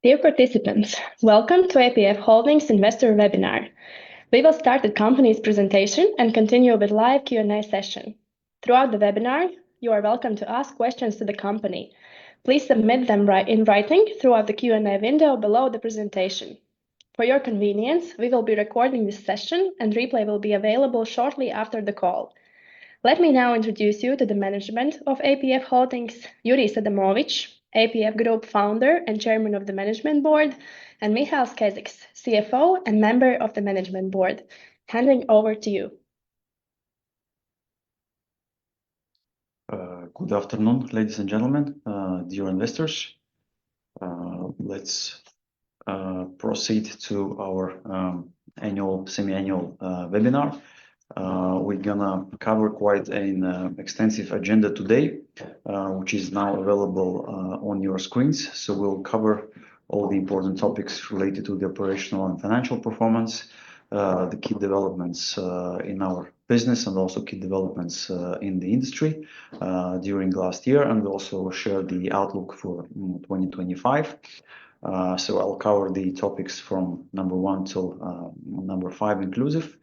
Dear participants, welcome to APF Holdings Investor Webinar. We will start the company's presentation and continue with live Q&A session. Throughout the webinar, you are welcome to ask questions to the company. Please submit them in writing throughout the Q&A window below the presentation. For your convenience, we will be recording this session and replay will be available shortly after the call. Let me now introduce you to the management of APF Holdings, Yuri Sadamovic, APF Group founder and chairman of the management board, and Mihails Keziks, CFO and member of the management board. Handing over to you. Good afternoon, ladies and gentlemen, dear investors. Let's proceed to our semi-annual webinar. We're gonna cover quite an extensive agenda today, which is now available on your screens. So we'll cover all the important topics related to the operational and financial performance, the key developments in our business, and also key developments in the industry during last year, and we'll also share the outlook for 2025. So I'll cover the topics from number 1 till number 5 inclusive.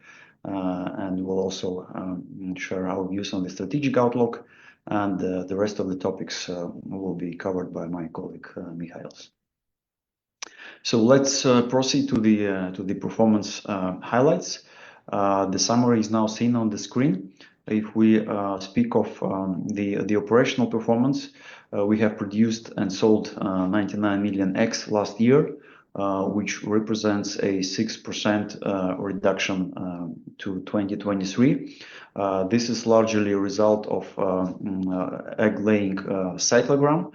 And we'll also share our views on the strategic outlook, and the rest of the topics will be covered by my colleague Mihails. So let's proceed to the performance highlights. The summary is now seen on the screen. If we speak of the operational performance, we have produced and sold 99 million eggs last year, which represents a 6% reduction to 2023. This is largely a result of egg-laying cyclogram.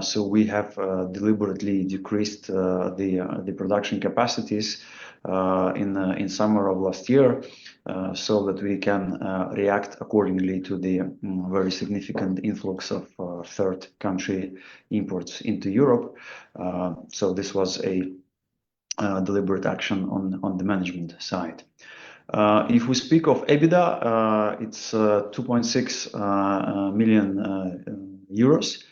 So we have deliberately decreased the production capacities in summer of last year, so that we can react accordingly to the very significant influx of third country imports into Europe. So this was a deliberate action on the management side. If we speak of EBITDA, it's 2.6 million euros,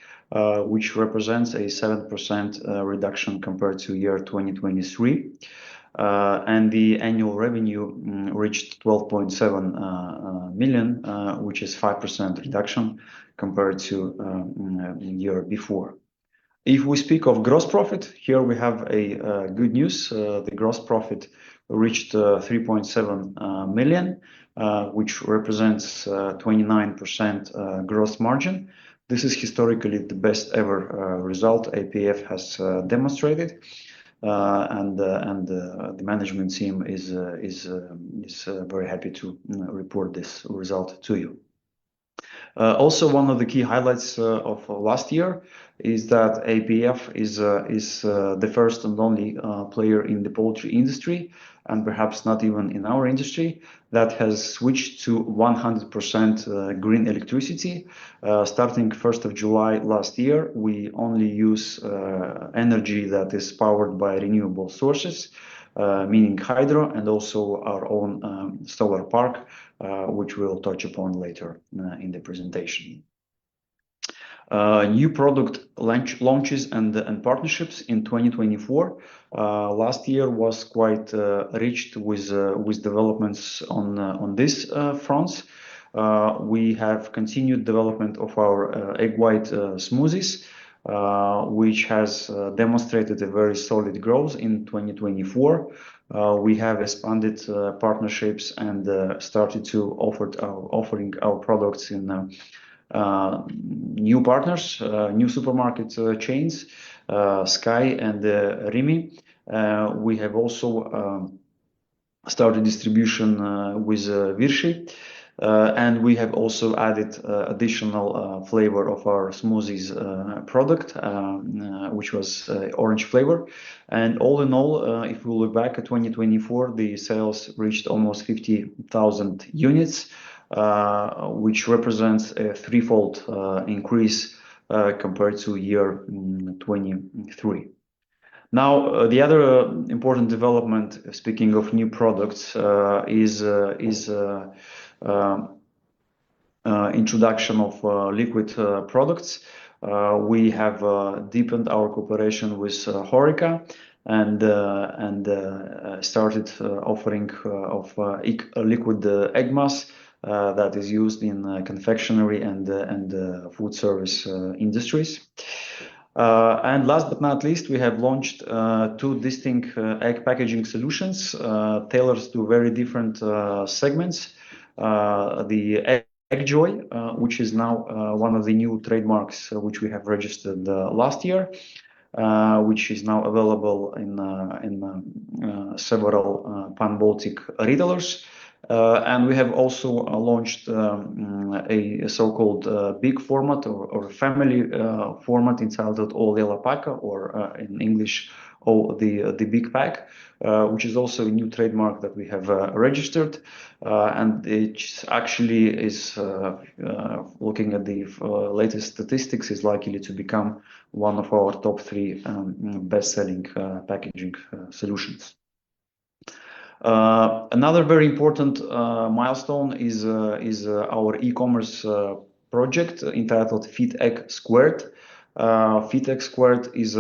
which represents a 7% reduction compared to year 2023. And the annual revenue reached 12.7 million, which is 5% reduction compared to year before. If we speak of gross profit, here we have a good news. The gross profit reached 3.7 million, which represents 29% gross margin. This is historically the best ever result APF has demonstrated. And the management team is very happy to report this result to you. Also, one of the key highlights of last year is that APF is the first and only player in the poultry industry, and perhaps not even in our industry, that has switched to 100% green electricity. Starting 1st of July last year, we only use energy that is powered by renewable sources, meaning hydro, and also our own solar park, which we'll touch upon later in the presentation. New product launches and partnerships in 2024. Last year was quite rich with developments on this fronts. We have continued development of our egg white smoothies, which has demonstrated a very solid growth in 2024. We have expanded partnerships and started to offering our products in new partners, new supermarket chains, Sky and Rimi. We have also started distribution with Virši, and we have also added additional flavor of our smoothies product, which was orange flavor. And all in all, if we look back at 2024, the sales reached almost 50,000 units, which represents a threefold increase compared to year 2023. Now, the other important development, speaking of new products, is introduction of liquid products. We have deepened our cooperation with Horeca and started offering of liquid egg mass that is used in confectionery and food service industries. And last but not least, we have launched two distinct egg packaging solutions tailored to very different segments. The Egg Joy, which is now one of the new trademarks which we have registered last year, which is now available in several pan-Baltic retailers. And we have also launched a so-called big format or family format entitled O Lela Paka, or in English, the big pack, which is also a new trademark that we have registered. And it actually is, looking at the latest statistics, is likely to become one of our top 3 best-selling packaging solutions. Another very important milestone is our e-commerce project entitled FitEgg Squared. FitEgg Squared is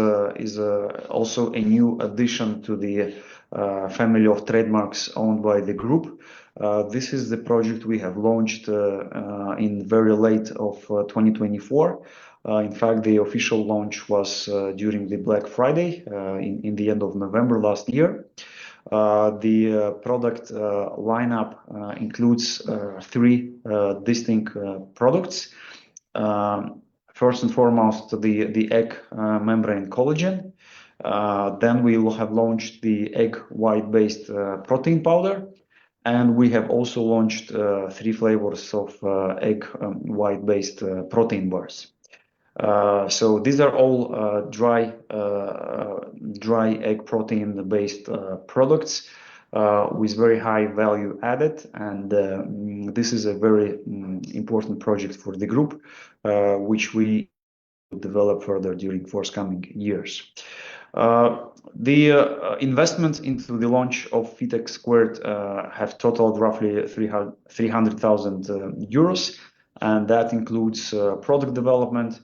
also a new addition to the family of trademarks owned by the group. This is the project we have launched in very late of 2024. In fact, the official launch was during the Black Friday in the end of November last year. The product lineup includes 3 distinct products. First and foremost, the egg membrane collagen. Then we will have launched the egg white-based protein powder. And we have also launched 3 flavors of egg white-based protein bars. So these are all dry egg protein-based products with very high value added, and this is a very important project for the group, which we will develop further during forthcoming years. The investments into the launch of FitEgg Squared have totaled roughly 300,000 euros, and that includes product development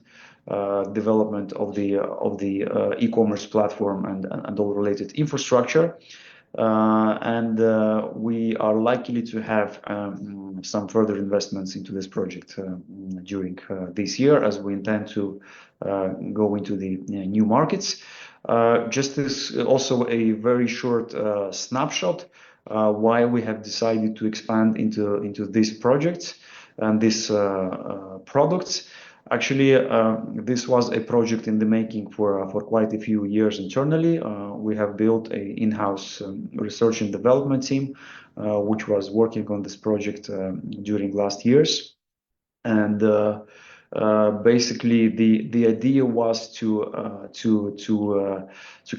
of the e-commerce platform and all related infrastructure. And we are likely to have some further investments into this project during this year, as we intend to go into the new markets. Just as also a very short snapshot why we have decided to expand into these projects and these products. Actually, this was a project in the making for quite a few years internally. We have built an in-house research and development team, which was working on this project during last years. And basically, the idea was to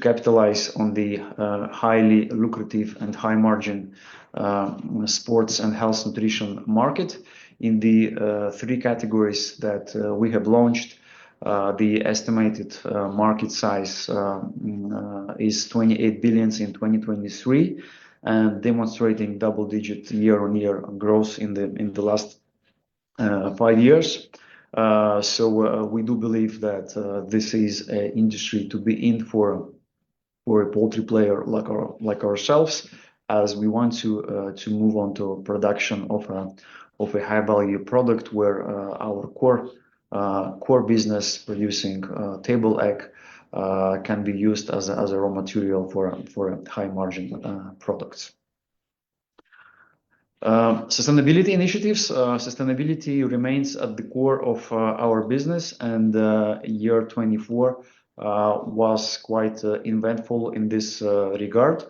capitalize on the highly lucrative and high margin sports and health nutrition market. In the 3 categories that we have launched, the estimated market size is 28 billion in 2023, and demonstrating double-digit year-on-year growth in the last 5 years. So we do believe that this is an industry to be in for a poultry player like ourselves, as we want to move on to production of a high value product where our core business producing table egg can be used as a raw material for high margin products. Sustainability initiatives. Sustainability remains at the core of our business, and year 24 was quite eventful in this regard.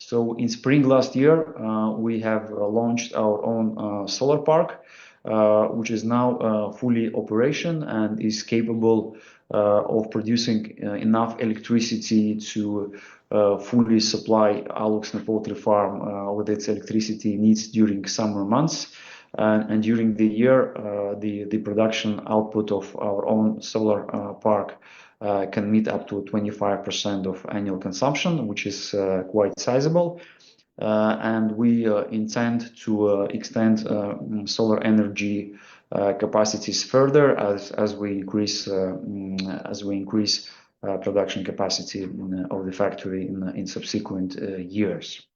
So in spring last year, we have launched our own solar park, which is now fully operation and is capable of producing enough electricity to fully supply Aluksne poultry farm with its electricity needs during summer months. And during the year, the production output of our own solar park can meet up to 25% of annual consumption, which is quite sizable. And we intend to extend solar energy capacities further as we increase production capacity of the factory in subsequent years.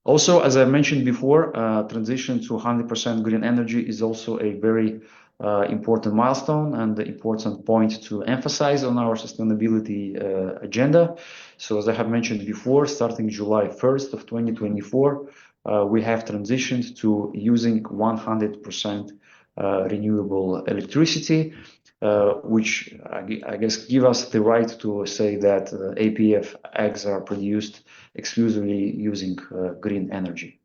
Also, as I mentioned before, transition to 100% green energy is also a very important milestone and important point to emphasize on our sustainability agenda. So, as I have mentioned before, starting July 1st of 2024, we have transitioned to using 100% renewable electricity, which I guess give us the right to say that APF eggs are produced exclusively using green energy.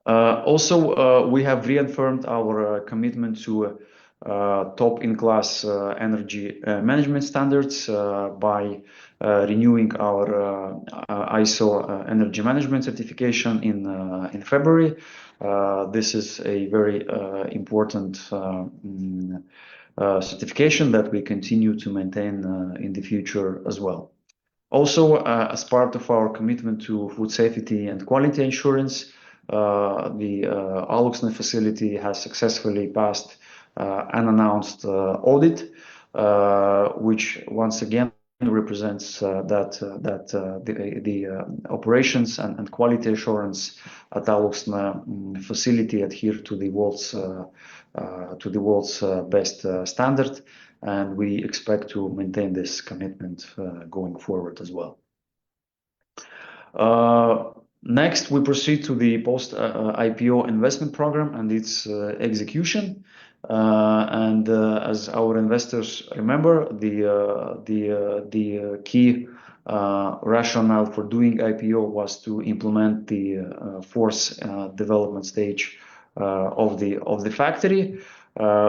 Also, we have reaffirmed our commitment to top-in-class energy management standards by renewing our ISO energy management certification in February. This is a very important certification that we continue to maintain in the future as well. Also, as part of our commitment to food safety and quality assurance, the Aluksne facility has successfully passed an announced audit, which once again represents that the operations and quality assurance at Aluksne facility adhere to the world's best standard, and we expect to maintain this commitment going forward as well. Next, we proceed to the post-IPO investment program and its execution. As our investors remember, the key rationale for doing IPO was to implement the fourth development stage of the factory,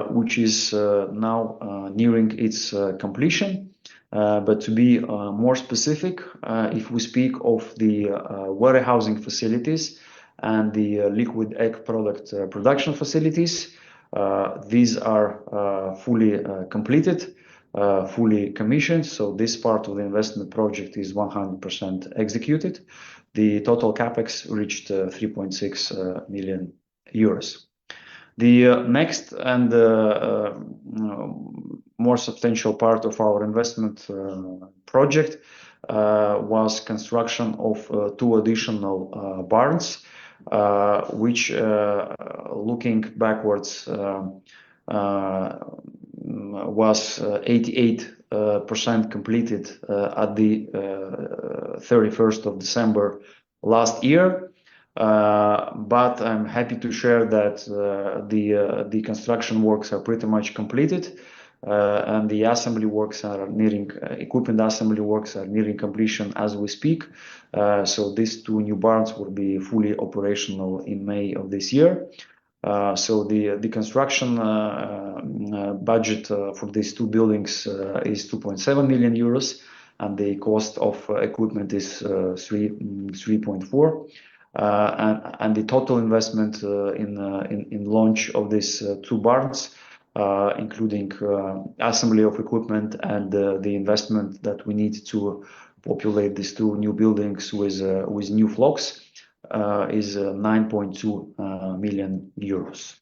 which is now nearing its completion. But to be more specific, if we speak of the warehousing facilities and the liquid egg product production facilities, these are fully completed, fully commissioned. So this part of the investment project is 100% executed. The total capex reached 3.6 million euros. The next and more substantial part of our investment project was construction of two additional barns, which, looking backwards, was 88% completed at the 31st of December last year. But I'm happy to share that the construction works are pretty much completed, and the assembly works are nearing equipment assembly works are nearing completion as we speak. So these two new barns will be fully operational in May of this year. So the construction budget for these two buildings is 2.7 million euros, and the cost of equipment is 3.4. And the total investment in launch of these two barns, including assembly of equipment and the investment that we need to populate these two new buildings with new flocks, is 9.2 million euros.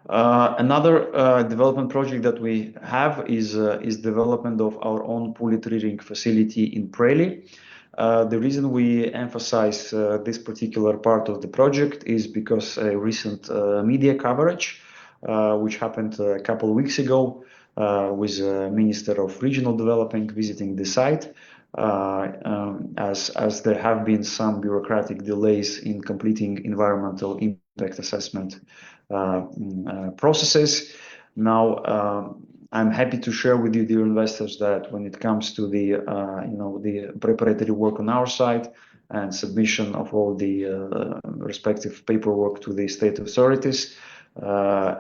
Another development project that we have is development of our own poultry rearing facility in Preiļi. The reason we emphasize this particular part of the project is because a recent media coverage, which happened a couple of weeks ago, with Minister of Regional Development visiting the site, as there have been some bureaucratic delays in completing environmental impact assessment processes. Now, I'm happy to share with you, dear investors, that when it comes to the the preparatory work on our side and submission of all the respective paperwork to the state authorities,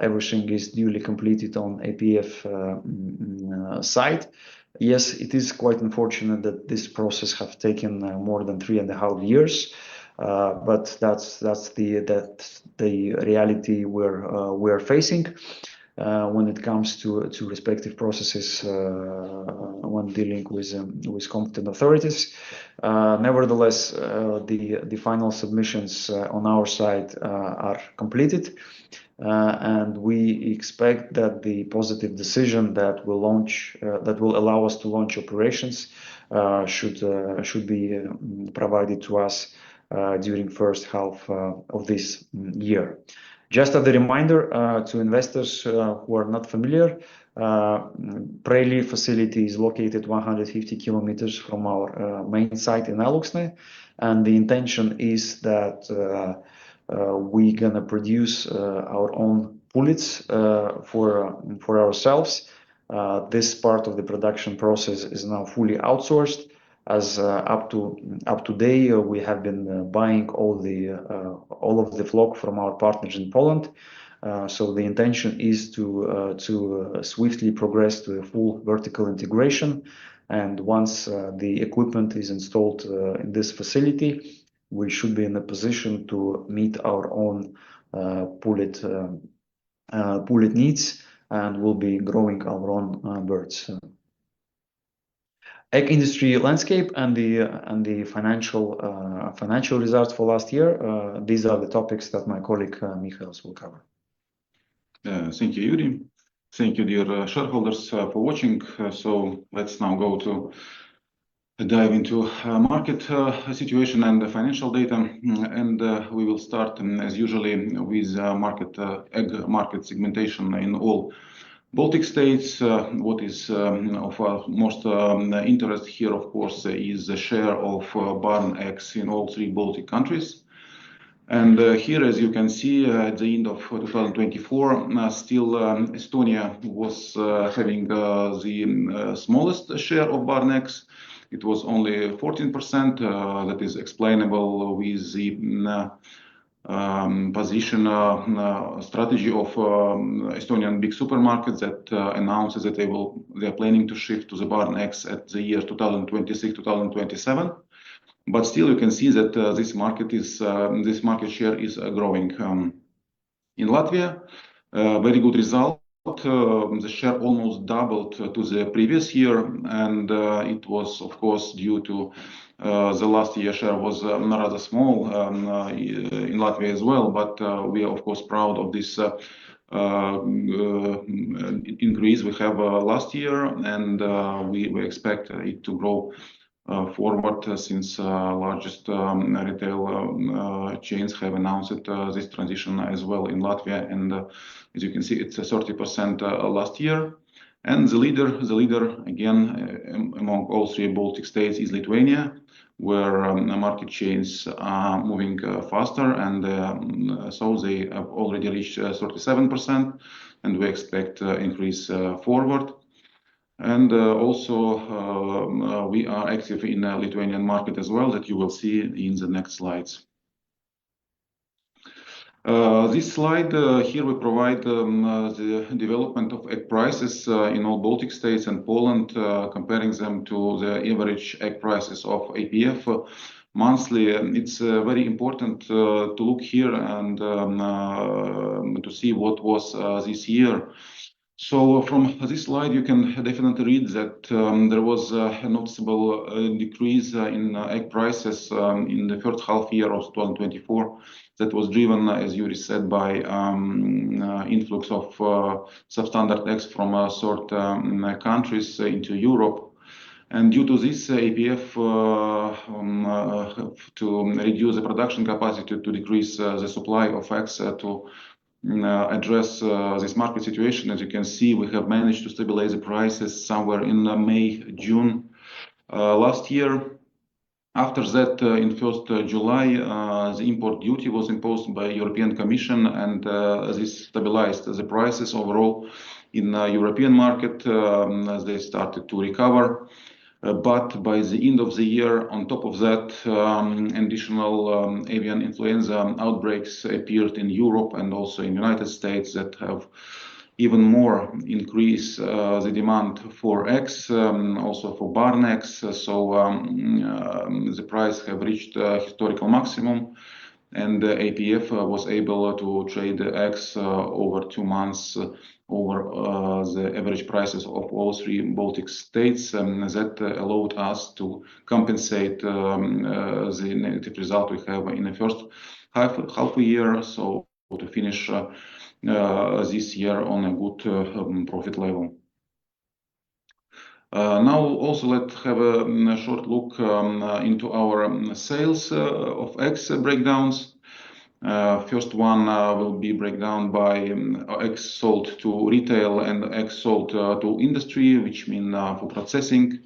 everything is duly completed on APF side. Yes, it is quite unfortunate that this process have taken more than 3.5 years, but that's the reality we're facing when it comes to respective processes when dealing with competent authorities. Nevertheless, the final submissions on our side are completed, and we expect that the positive decision that will allow us to launch operations should be provided to us during first half of this year. Just as a reminder to investors who are not familiar, Preili facility is located 150 kilometers from our main site in Alūksne, and the intention is that we're gonna produce our own pullets for ourselves. This part of the production process is now fully outsourced, as up to date we have been buying all of the flock from our partners in Poland. So the intention is to swiftly progress to a full vertical integration, and once the equipment is installed in this facility, we should be in a position to meet our own pullet needs, and we'll be growing our own birds. Egg industry landscape and the financial results for last year. These are the topics that my colleague Michails will cover. Thank you, Yuri. Thank you, dear shareholders, for watching. So let's now go to dive into market situation and the financial data, and we will start as usually with egg market segmentation in all Baltic states. What is of most interest here, of course, is the share of barn eggs in all three Baltic countries. And here, as you can see, at the end of 2024, still Estonia was having the smallest share of barn eggs. It was only 14%. That is explainable with the position strategy of Estonian big supermarkets that announces that they are planning to shift to the barn eggs at the year 2026-2027. But still, you can see that this market share is growing. In Latvia, very good result. The share almost doubled to the previous year, and it was, of course, due to the last year share was rather small in Latvia as well. But we are, of course, proud of this increase we have last year, and we expect it to grow forward since largest retail chains have announced this transition as well in Latvia. And as you can see, it's 30% last year. And the leader again among all three Baltic states is Lithuania, where market chains are moving faster, and so they have already reached 37%, and we expect increase forward. And also we are active in the Lithuanian market as well, that you will see in the next slides. This slide here we provide the development of egg prices in all Baltic states and Poland, comparing them to the average egg prices of APF monthly. It's very important to look here and to see what was this year. So from this slide, you can definitely read that there was a noticeable decrease in egg prices in the first half year of 2024. That was driven, as Yuri said, by influx of substandard eggs from third countries into Europe. And due to this, APF to reduce the production capacity, to decrease the supply of eggs, to address this market situation. As you can see, we have managed to stabilize the prices somewhere in May, June last year. After that, in 1st July, the import duty was imposed by European Commission, and this stabilized the prices overall in European market as they started to recover. But by the end of the year, on top of that, additional avian influenza outbreaks appeared in Europe and also in the United States that have even more increased the demand for eggs, also for barn eggs. So the price have reached historical maximum, and APF was able to trade the eggs over 2 months over the average prices of all three Baltic states. That allowed us to compensate the negative result we have in the first half a year. So to finish this year on a good profit level. Now also let's have a short look into our sales of eggs breakdowns. First one will be breakdown by eggs sold to retail and eggs sold to industry, which mean for processing,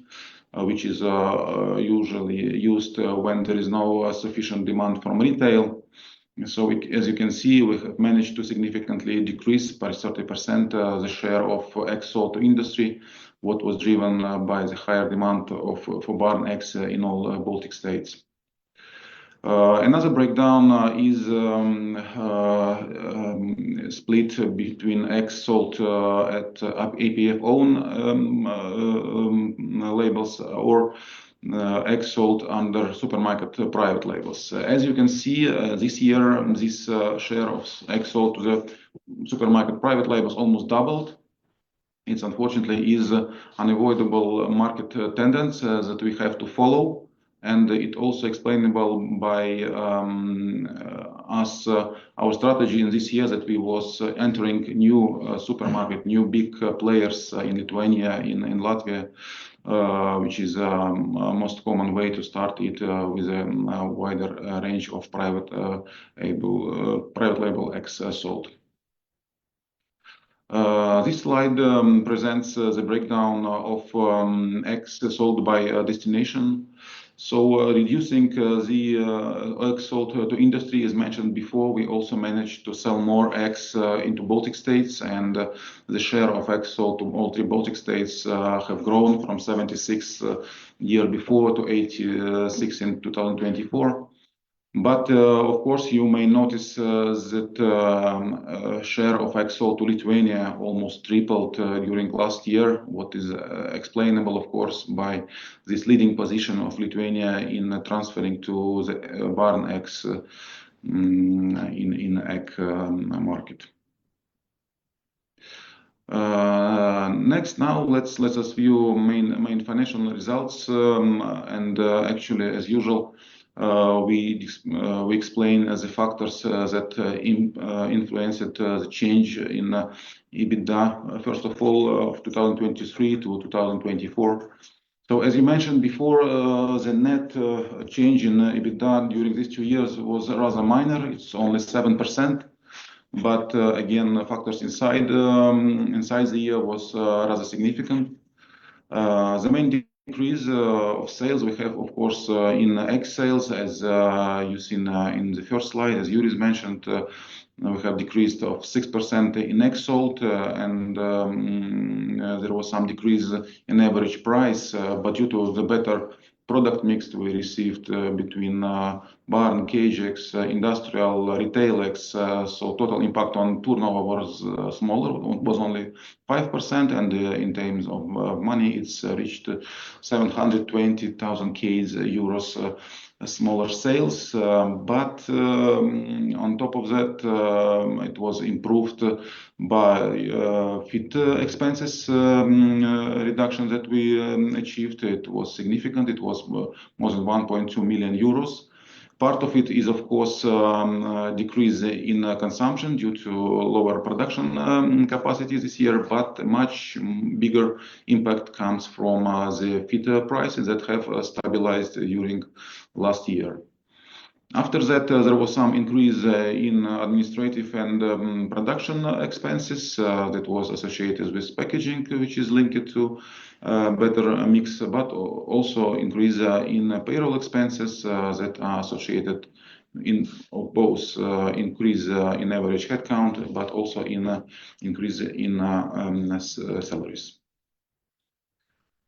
which is usually used when there is no sufficient demand from retail. So as you can see, we have managed to significantly decrease by 30% the share of eggs sold to industry, what was driven by the higher demand for barn eggs in all Baltic states. Another breakdown is split between eggs sold at APF own labels or eggs sold under supermarket private labels. As you can see, this year, this share of eggs sold to the supermarket private labels almost doubled. It's unfortunately is unavoidable market tendency that we have to follow. And it also explainable by our strategy in this year that we was entering new supermarket, new big players in Lithuania, in Latvia, which is most common way to start it with a wider range of private label eggs sold. This slide presents the breakdown of eggs sold by destination. So reducing the eggs sold to industry, as mentioned before, we also managed to sell more eggs into Baltic states, and the share of eggs sold to all three Baltic states have grown from 76 year before to 86 in 2024. But of course, you may notice that share of eggs sold to Lithuania almost tripled during last year, what is explainable, of course, by this leading position of Lithuania in transferring to the barn eggs in egg market. Next, now let's us view main financial results, and actually, as usual, we explain the factors that influenced the change in EBITDA, first of all, of 2023 to 2024. So as you mentioned before, the net change in EBITDA during these 2 years was rather minor. It's only 7%. But again, factors inside the year was rather significant. The main decrease of sales we have, of course, in egg sales, as you see in the first slide, as Juris mentioned, we have decreased of 6% in egg sold, and there was some decrease in average price, but due to the better product mix we received between barn, cage eggs, industrial, retail eggs, so total impact on turnover was smaller, was only 5%, and in terms of money, it's reached 720,000 euros smaller sales. But on top of that, it was improved by feed expenses reduction that we achieved. It was significant. It was more than 1.2 million euros. Part of it is, of course, decrease in consumption due to lower production capacity this year, but a much bigger impact comes from the feed prices that have stabilized during last year. After that, there was some increase in administrative and production expenses that was associated with packaging, which is linked to better mix, but also increase in payroll expenses that are associated in both increase in average headcount, but also in increase in salaries.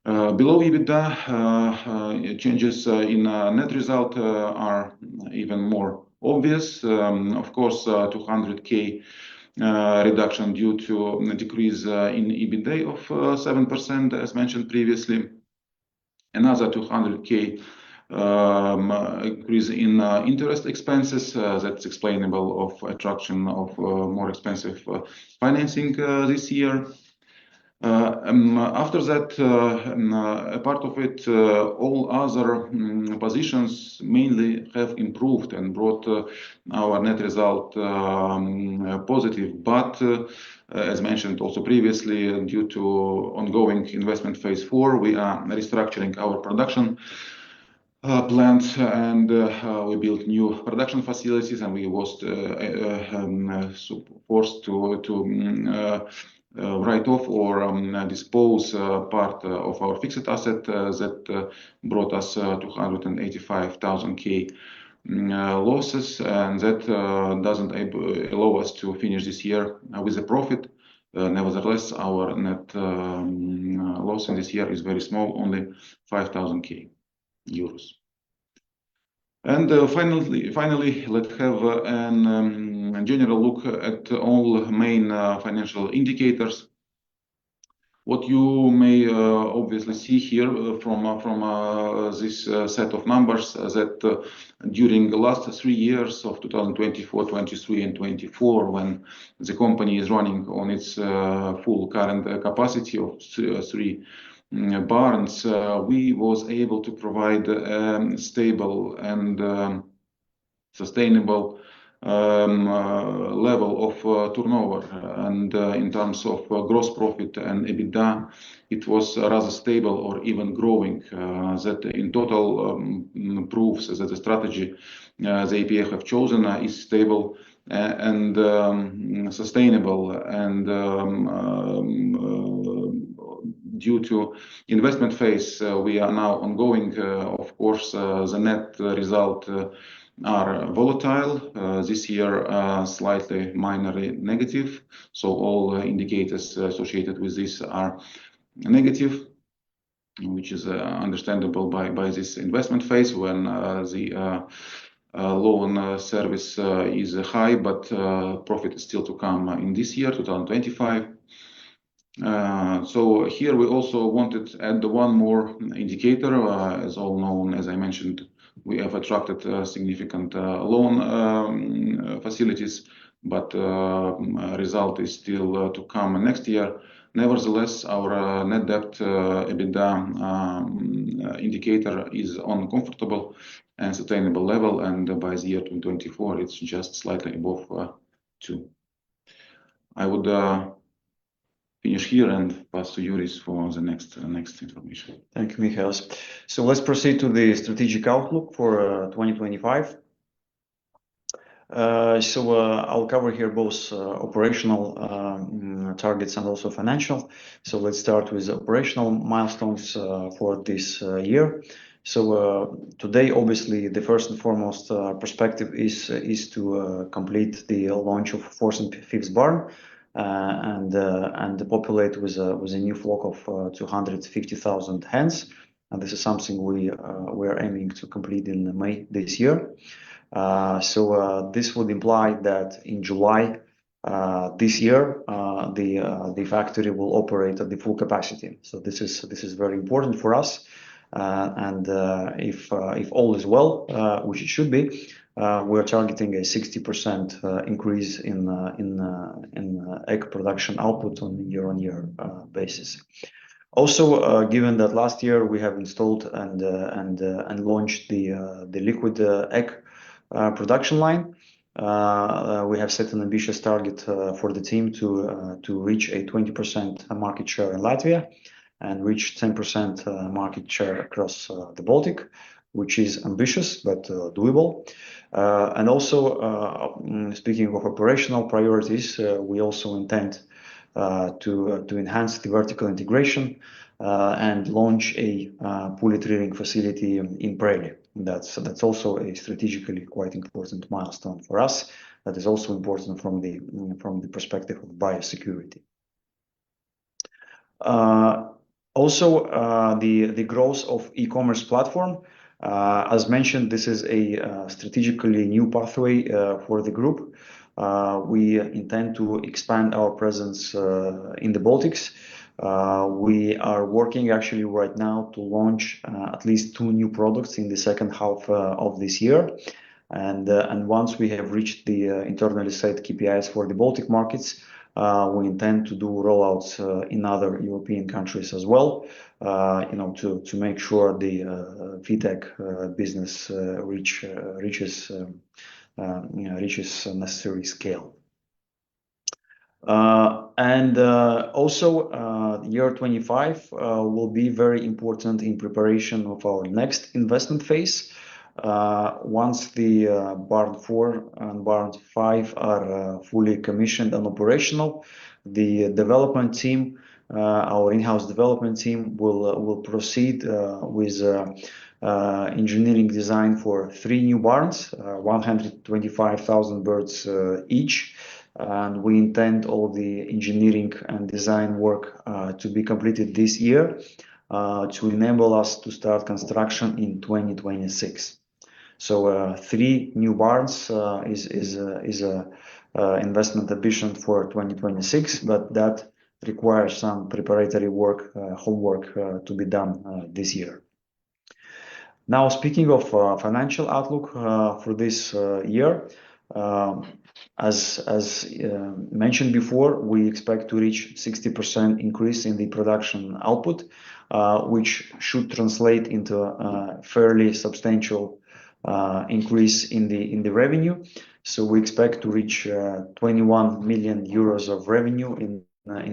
Below EBITDA, changes in net result are even more obvious. Of course, 200K reduction due to a decrease in EBITDA of 7%, as mentioned previously. Another 200K increase in interest expenses. That's explainable of attraction of more expensive financing this year. After that, a part of it, all other positions mainly have improved and brought our net result positive. But as mentioned also previously, due to ongoing investment phase 4, we are restructuring our production plant, and we built new production facilities, and we was forced to write off or dispose part of our fixed asset that brought us 285,000 losses, and that doesn't allow us to finish this year with a profit. Nevertheless, our net loss in this year is very small, only 5,000 euros. And finally, let's have a general look at all main financial indicators. What you may obviously see here from this set of numbers that during the last 3 years of 2024, 23, and 24, when the company is running on its full current capacity of 3 barns, we was able to provide stable and sustainable level of turnover, and in terms of gross profit and EBITDA, it was rather stable or even growing. That in total proves that the strategy the APF have chosen is stable and sustainable, and due to investment phase we are now ongoing. Of course, the net result are volatile. This year slightly minorly negative, so all indicators associated with this are negative, which is understandable by this investment phase when the loan service is high, but profit is still to come in this year, 2025. So here we also wanted to add one more indicator. As all known, as I mentioned, we have attracted significant loan facilities, but result is still to come next year. Nevertheless, our net debt EBITDA indicator is on comfortable and sustainable level, and by the year 2024, it's just slightly above 2. I would finish here and pass to Juris for the next information. Thank you, Michaelis. So let's proceed to the strategic outlook for 2025. I'll cover here both operational targets and also financial. So let's start with operational milestones for this year. So today, obviously, the first and foremost perspective is to complete the launch of 4th and 5th barn and populate with a new flock of 250,000 hens. And this is something we are aiming to complete in May this year. This would imply that in July this year the factory will operate at the full capacity. So this is very important for us. And if all is well, which it should be, we're targeting a 60% increase in egg production output on a year-on-year basis. Also, given that last year we have installed and launched the liquid egg production line, we have set an ambitious target for the team to reach a 20% market share in Latvia and reach 10% market share across the Baltic, which is ambitious but doable. And also, speaking of operational priorities, we also intend to enhance the vertical integration and launch a pullet rearing facility in Preiļi. That's also a strategically quite important milestone for us. That is also important from the perspective of biosecurity. Also, the growth of e-commerce platform. As mentioned, this is a strategically new pathway for the group. We intend to expand our presence in the Baltics. We are working actually right now to launch at least 2 new products in the second half of this year. And once we have reached the internally set KPIs for the Baltic markets, We intend to do rollouts in other European countries as well, to make sure the FinTech business reaches necessary scale. Also, year 25 will be very important in preparation of our next investment phase. Once the Barn 4 and Barn 5 are fully commissioned and operational, the development team, our in-house development team, will proceed with engineering design for 3 new barns, 125,000 birds each. And we intend all the engineering and design work to be completed this year to enable us to start construction in 2026. So 3 new barns is a investment ambition for 2026, but that requires some preparatory work, homework to be done this year. Now, speaking of financial outlook for this year, as mentioned before, we expect to reach 60% increase in the production output, which should translate into a fairly substantial increase in the revenue. So we expect to reach 21 million euros of revenue in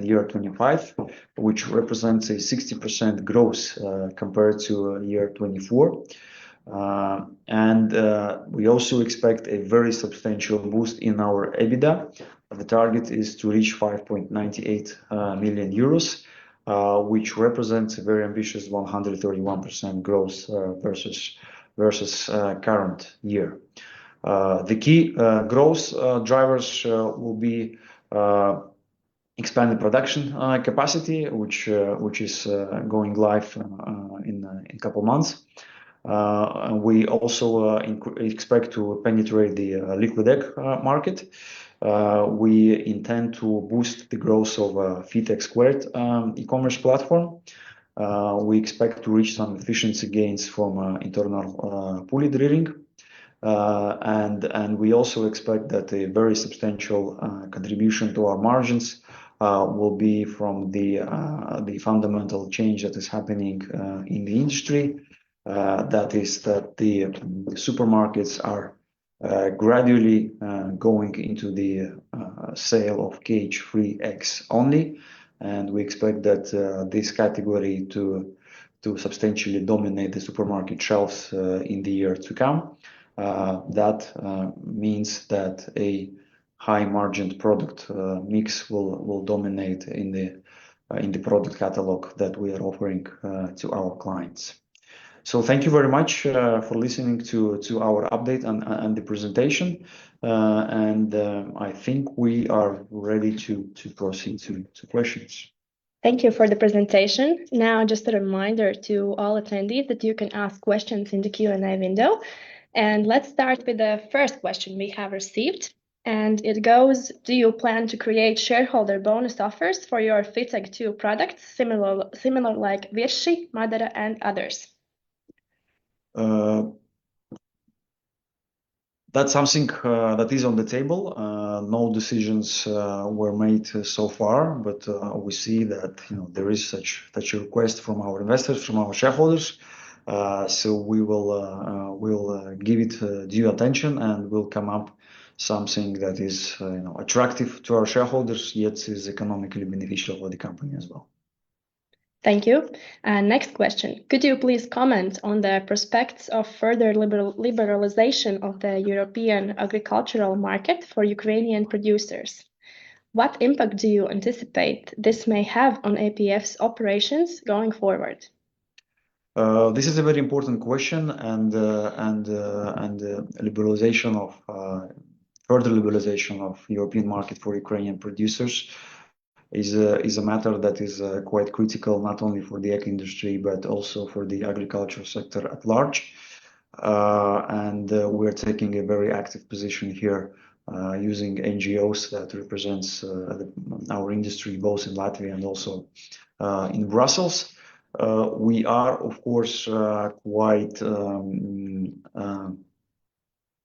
year 25, which represents a 60% growth compared to year 24. And we also expect a very substantial boost in our EBITDA. The target is to reach 5.98 million euros, which represents a very ambitious 131% growth versus current year. The key growth drivers will be expanded production capacity, which is going live in a couple months. We also expect to penetrate the liquid egg market. We intend to boost the growth of FinTech Squared e-commerce platform. We expect to reach some efficiency gains from internal pulley drilling. And we also expect that a very substantial contribution to our margins will be from the fundamental change that is happening in the industry. That is that the supermarkets are gradually going into the sale of cage-free eggs only. And we expect that this category to substantially dominate the supermarket shelves in the year to come. That means that a high-margin product mix will dominate in the product catalog that we are offering to our clients. So thank you very much for listening to our update and the presentation. And I think we are ready to proceed to questions. Thank you for the presentation. Now, just a reminder to all attendees that you can ask questions in the Q&A window. And let's start with the first question we have received. And it goes, do you plan to create shareholder bonus offers for your FinTech 2 products, similar like Virši, Madara, and others? That's something that is on the table. No decisions were made so far, but we see that there is such a request from our investors, from our shareholders. So we will give it due attention, and we'll come up something that is attractive to our shareholders, yet is economically beneficial for the company as well. Thank you. Next question. Could you please comment on the prospects of further liberalization of the European agricultural market for Ukrainian producers? What impact do you anticipate this may have on APF's operations going forward? This is a very important question, and further liberalization of European market for Ukrainian producers is a matter that is quite critical, not only for the egg industry, but also for the agricultural sector at large. And we're taking a very active position here using NGOs that represents our industry, both in Latvia and also in Brussels. We are, of course, quite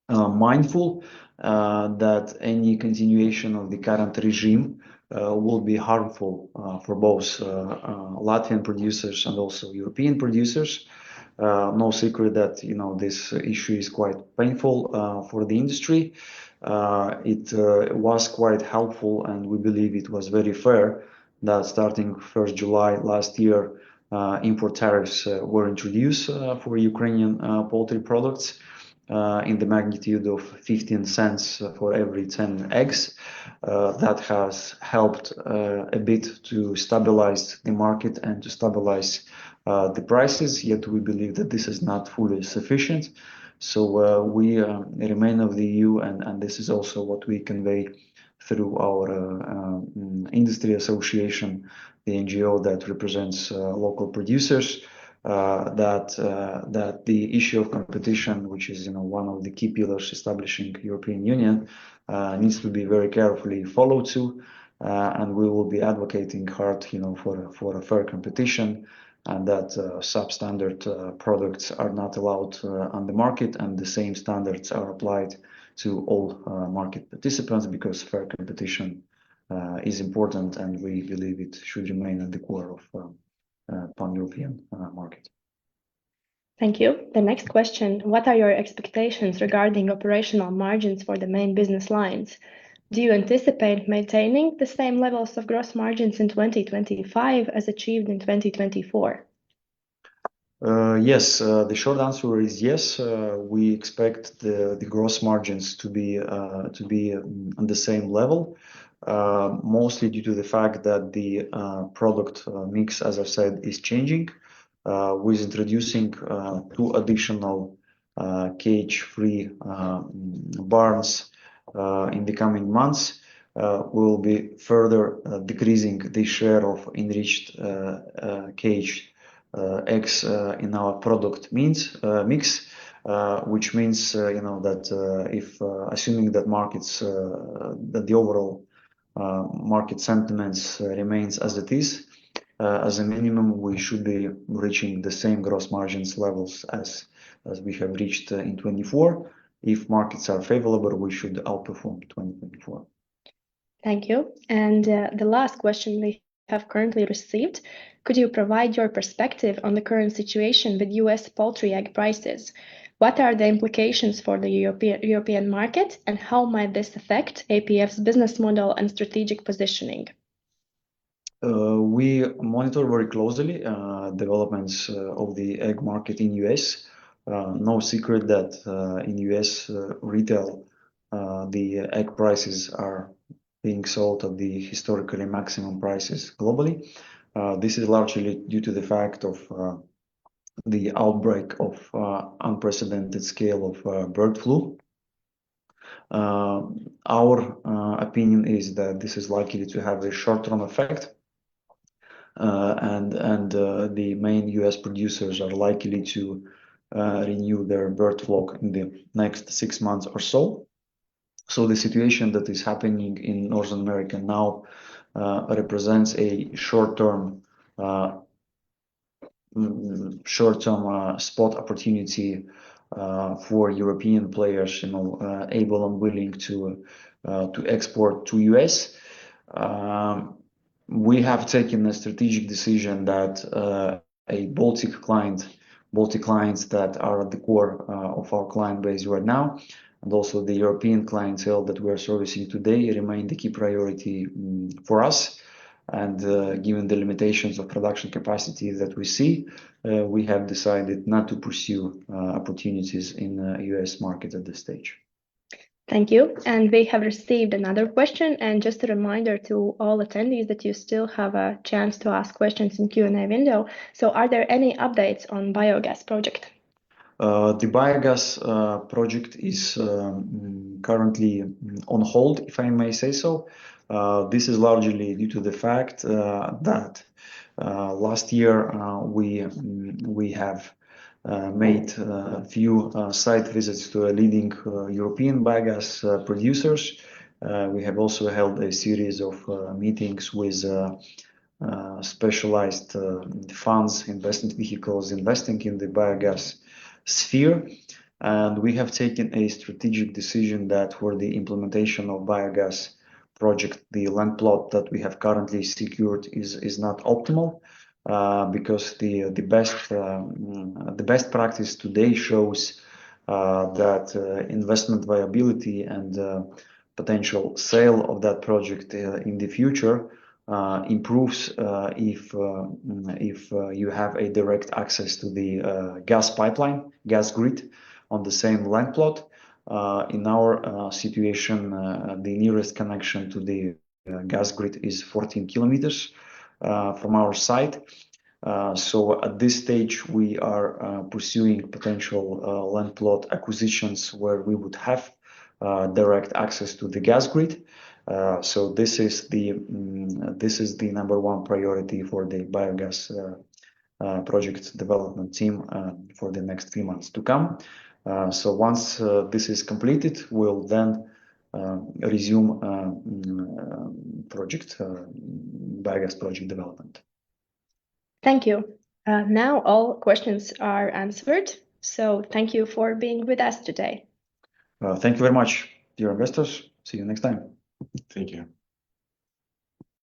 mindful that any continuation of the current regime will be harmful for both Latvian producers and also European producers. No secret that this issue is quite painful for the industry. It was quite helpful, and we believe it was very fair that starting 1st July last year, import tariffs were introduced for Ukrainian poultry products in the magnitude of 15 cents for every 10 eggs. That has helped a bit to stabilize the market and to stabilize the prices, yet we believe that this is not fully sufficient. So we remain of the EU, and this is also what we convey through our industry association, the NGO that represents local producers, that the issue of competition, which is one of the key pillars establishing European Union, needs to be very carefully followed to, and we will be advocating hard, for a fair competition, and that substandard products are not allowed on the market, and the same standards are applied to all market participants, because fair competition is important, and we believe it should remain at the core of pan-European market. Thank you. The next question: what are your expectations regarding operational margins for the main business lines? Do you anticipate maintaining the same levels of gross margins in 2025 as achieved in 2024? Yes, the short answer is yes. We expect the gross margins to be on the same level, mostly due to the fact that the product mix, as I've said, is changing. With introducing 2 additional cage-free barns in the coming months, we will be further decreasing the share of enriched cage eggs in our product mix, which means that if assuming that that the overall market sentiments remains as it is, as a minimum, we should be reaching the same gross margins levels as we have reached in 2024. If markets are favorable, we should outperform 2024. Thank you. And the last question we have currently received: could you provide your perspective on the current situation with US poultry egg prices? What are the implications for the European market, and how might this affect APF's business model and strategic positioning? We monitor very closely developments of the egg market in US. No secret that in US retail, the egg prices are being sold at the historically maximum prices globally. This is largely due to the fact of the outbreak of unprecedented scale of bird flu. Our opinion is that this is likely to have a short-term effect, and the main US producers are likely to renew their bird flock in the next 6 months or so. So the situation that is happening in North America now represents a short-term spot opportunity for European players, able and willing to export to US. We have taken a strategic decision that Baltic clients that are at the core of our client base right now, and also the European clientele that we are servicing today, remain the key priority for us. And given the limitations of production capacity that we see, we have decided not to pursue opportunities in the US market at this stage. Thank you. And we have received another question. And just a reminder to all attendees that you still have a chance to ask questions in Q&A window. So are there any updates on biogas project? The biogas project is currently on hold, if I may say so. This is largely due to the fact that last year we have made a few site visits to leading European biogas producers. We have also held a series of meetings with specialized funds, investment vehicles investing in the biogas sphere. And we have taken a strategic decision that for the implementation of biogas project, the land plot that we have currently secured is not optimal, because the best practice today shows that investment viability and potential sale of that project in the future improves if you have a direct access to the gas pipeline, gas grid on the same land plot. In our situation, the nearest connection to the gas grid is 14 kilometers from our site. So at this stage, we are pursuing potential land plot acquisitions where we would have direct access to the gas grid. So this is the number one priority for the biogas project development team for the next 3 months to come. So once this is completed, we'll then resume biogas project development. Thank you. Now all questions are answered. So thank you for being with us today. Thank you very much, dear investors. See you next time. Thank you.